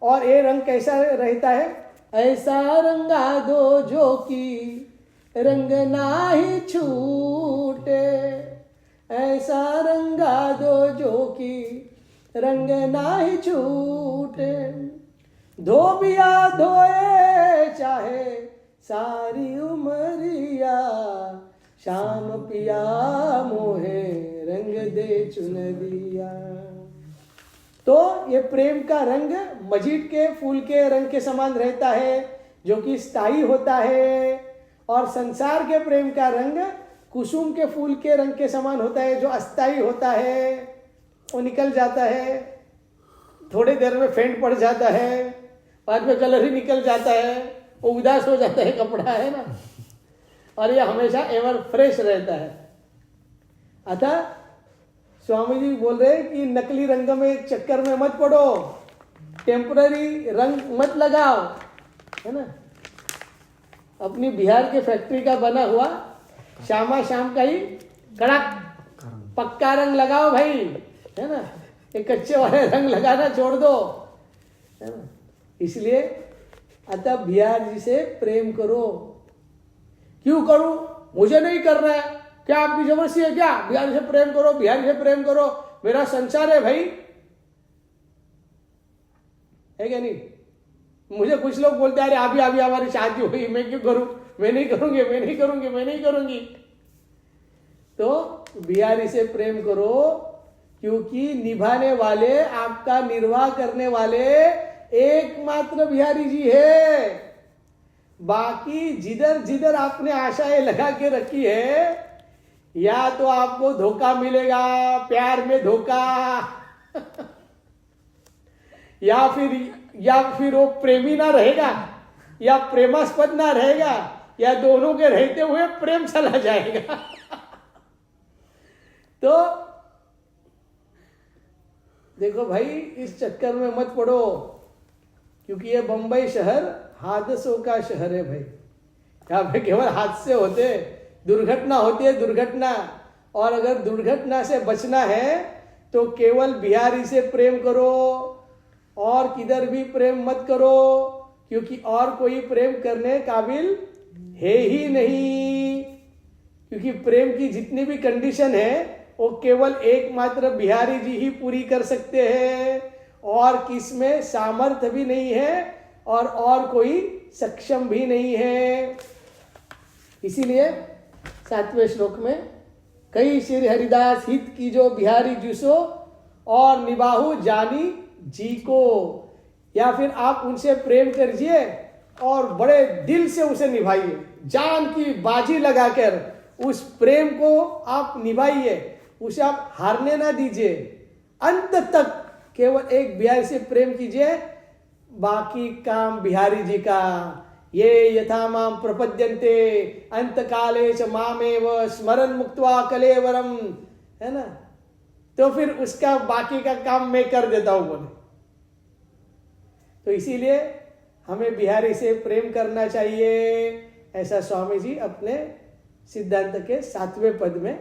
S1: और ये रंग कैसा रहता है? ऐसा रंगा दो जो कि रंग ना ही छूटे, ऐसा रंगा दो जो कि रंग ना ही छूटे, धोबिया धोए चाहे सारी उमरिया, शाम पिया मोहे रंग दे चुनरिया। तो ये प्रेम का रंग मजीद के फूल के रंग के समान रहता है, जो कि स्थायी होता है। और संसार के प्रेम का रंग कुसुम के फूल के रंग के समान होता है, जो अस्थायी होता है, वो निकल जाता है, थोड़ी देर में फेंट पड़ जाता है, बाद में कलर ही निकल जाता है, वो उदास हो जाता है कपड़ा, है ना। और ये हमेशा एवर फ्रेश रहता है। अतः स्वामी जी बोल रहे हैं कि नकली रंग में चक्कर में मत पड़ो, टेम्पररी रंग मत लगाओ, है ना। अपनी बिहार के फैक्ट्री का बना हुआ शाम का ही कड़क पक्का रंग लगाओ भाई, है ना। एक कच्चे वाले रंग लगाना छोड़ दो, है ना। इसलिए अतः बिहार जी से प्रेम करो। क्यों करूं? मुझे नहीं करना है, क्या आपकी जबरदस्ती है क्या? बिहारी से प्रेम करो, बिहारी से प्रेम करो, मेरा संसार है भाई, है क्या नहीं? मुझे कुछ लोग बोलते हैं अरे अभी हमारी शादी हुई, मैं क्यों करूं, मैं नहीं करूंगी। तो बिहारी से प्रेम करो, क्योंकि निभाने वाले, आपका निर्वाह करने वाले एकमात्र बिहारी जी है। बाकी जिधर जिधर आपने आशाएं लगा के रखी है, या तो आपको धोखा मिलेगा, प्यार में धोखा या फिर वो प्रेमी ना रहेगा, या प्रेमास्पद ना रहेगा, या दोनों के रहते हुए प्रेम चला जाएगा। तो देखो भाई, इस चक्कर में मत पड़ो, क्योंकि ये बंबई शहर हादसों का शहर है भाई। यहाँ पे केवल हादसे होते, दुर्घटना होती है, दुर्घटना। और अगर दुर्घटना से बचना है तो केवल बिहारी से प्रेम करो, और किधर भी प्रेम मत करो, क्योंकि और कोई प्रेम करने काबिल है ही नहीं। क्योंकि प्रेम की जितनी भी कंडीशन है वो केवल एकमात्र बिहारी जी ही पूरी कर सकते हैं, और किसमें सामर्थ्य भी नहीं है और कोई सक्षम भी नहीं है। इसीलिए 7वें श्लोक में कई श्री हरिदास हित की जो बिहारी जुसो और निबाहु जानी जी को, या फिर आप उनसे प्रेम करिए और बड़े दिल से उसे निभाइए, जान की बाजी लगाकर उस प्रेम को आप निभाइए, उसे आप हारने ना दीजिए। अंत तक केवल एक बिहारी से प्रेम कीजिए, बाकी काम बिहारी जी का। ये यथा माम प्रपद्यन्ते अंत काले च मामेव स्मरण मुक्त्वा कलेवरम, है ना। तो फिर उसका बाकी का काम मैं कर देता हूं बोले। तो इसीलिए हमें बिहारी से प्रेम करना चाहिए, ऐसा स्वामी जी अपने सिद्धांत के 7वें पद में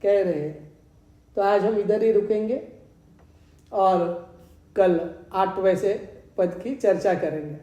S1: कह रहे हैं। तो आज हम इधर ही रुकेंगे और कल 8वें से पद की चर्चा करेंगे।